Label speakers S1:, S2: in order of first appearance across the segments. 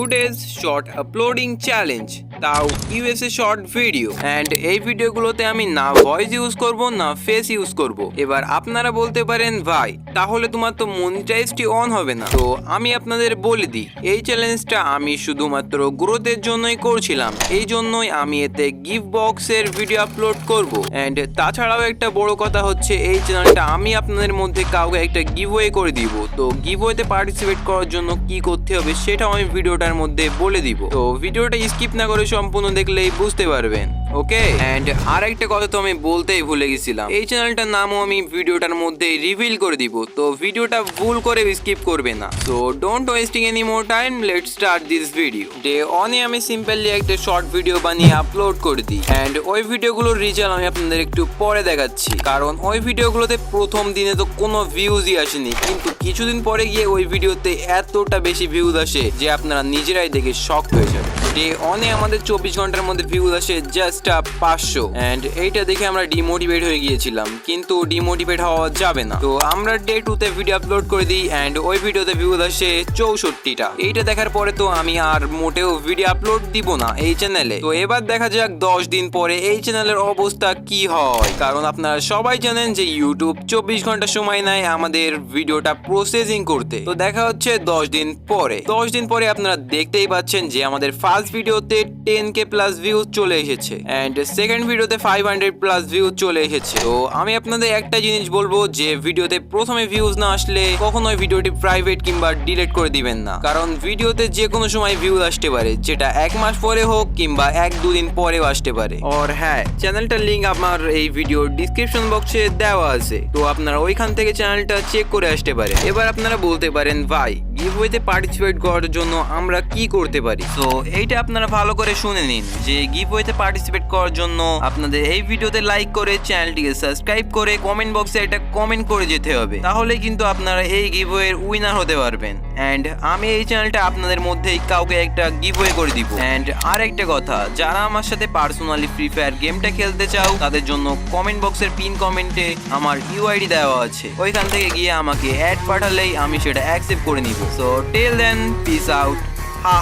S1: days short uploading challenge, তাও USA short video. And এই ভিডিওগুলোতে আমি না ভয়েস ইউজ করব না ফেস ইউজ করব। এবার আপনারা বলতে পারেন ভাই তাহলে তোমার তো মনিটাইজটি অন হবে না। তো আমি আপনাদের বলে দিই এই চ্যালেঞ্জটা আমি শুধুমাত্র গ্রোথের জন্যই করছিলাম, এই জন্যই আমি এতে গিফট বক্সের ভিডিও আপলোড করব। অ্যান্ড তাছাড়াও একটা বড় কথা হচ্ছে এই চ্যানেলটা আমি আপনাদের মধ্যে কাউকে একটা গিভওয়ে করে দিব। তো গিভওয়েতে পার্টিসিপেট করার জন্য কি করতে হবে সেটাও আমি ভিডিওটার মধ্যে বলে দিব। তো ভিডিওটা স্কিপ না করে সম্পূর্ণ দেখলেই বুঝতে পারবেন। ওকে, অ্যান্ড আর একটা কথা তো আমি বলতেই ভুলে গেছিলাম, এই চ্যানেলটার নামও আমি ভিডিওটার মধ্যে রিভিল করে দিব। তো ভিডিওটা ভুল করে স্কিপ করবে না। So don't wasting any more time, let's start this video. Day অনে আমি সিম্পলি একটা শর্ট ভিডিও বানিয়ে আপলোড করে দিই। অ্যান্ড ওই ভিডিওগুলোর রিজাল্ট আমি আপনাদের একটু পরে দেখাচ্ছি, কারণ ওই ভিডিওগুলোতে প্রথম দিনে তো কোনো ভিউজই আসেনি, কিন্তু কিছুদিন পরে গিয়ে ওই ভিডিওতে এতটা বেশি ভিউজ আসে যে আপনারা নিজেরাই দেখে শক হয়ে যাবে। ডে অনে আমাদের 24 ঘন্টার মধ্যে ভিউজ আসে জাস্ট 500। অ্যান্ড এইটা দেখে আমরা ডিমোটিভেট হয়ে গিয়েছিলাম, কিন্তু ডিমোটিভেট হওয়া যাবে না। তো আমরা ডে 2তে ভিডিও আপলোড করে দিই অ্যান্ড ওই ভিডিওতে ভিউজ আসে 64টা। এইটা দেখার পরে তো আমি আর মোটেও ভিডিও আপলোড দিব না এই চ্যানেলে। তো এবার দেখা যাক 10 দিন পরে এই চ্যানেলের অবস্থা কি হয়, কারণ আপনারা সবাই জানেন যে ইউটিউব 24 ঘন্টা সময় নেয় আমাদের ভিডিওটা প্রসেসিং করতে। তো দেখা হচ্ছে 10 দিন পরে। 10 দিন পরে আপনারা দেখতেই পাচ্ছেন যে আমাদের ফার্স্ট ভিডিওতে 10k প্লাস ভিউজ চলে এসেছে অ্যান্ড সেকেন্ড ভিডিওতে 500 প্লাস ভিউজ চলে এসেছে। তো আমি আপনাদের একটা জিনিস বলবো যে ভিডিওতে প্রথমে ভিউজ না আসলে কখনোই ভিডিওটি প্রাইভেট কিংবা ডিলিট করে দিবেন না, কারণ ভিডিওতে যে কোনো সময় ভিউজ আসতে পারে, যেটা 1 মাস পরে হোক কিংবা 1-2 দিন পরেও আসতে পারে। আর হ্যাঁ, চ্যানেলটার লিঙ্ক আমার এই ভিডিওর ডিসক্রিপশন বক্সে দেওয়া আছে, তো আপনারা ওইখান থেকে চ্যানেলটা চেক করে আসতে পারে। এবার আপনারা বলতে পারেন ভাই গিভওয়েতে পার্টিসিপেট করার জন্য আমরা কি করতে পারি। তো এইটা আপনারা ভালো করে শুনে নিন যে গিভওয়েতে পার্টিসিপেট করার জন্য আপনাদের এই ভিডিওতে লাইক করে চ্যানেলটিকে সাবস্ক্রাইব করে কমেন্ট বক্সে একটা কমেন্ট করে যেতে হবে, তাহলে কিন্তু আপনারা এই গিভওয়ের উইনার হতে পারবেন। অ্যান্ড আমি এই চ্যানেলটা আপনাদের মধ্যেই কাউকে একটা গিভওয়ে করে দিব। অ্যান্ড আর একটা কথা, যারা আমার সাথে পার্সোনালি ফ্রি ফায়ার গেমটা খেলতে চাও তাদের জন্য কমেন্ট বক্সের পিন কমেন্টে আমার ইউআইডি দেওয়া আছে, ওইখান থেকে গিয়ে আমাকে অ্যাড পাঠালেই আমি সেটা অ্যাকসেপ্ট করে নিব। So till then, peace out. হা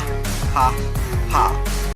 S1: হা হা।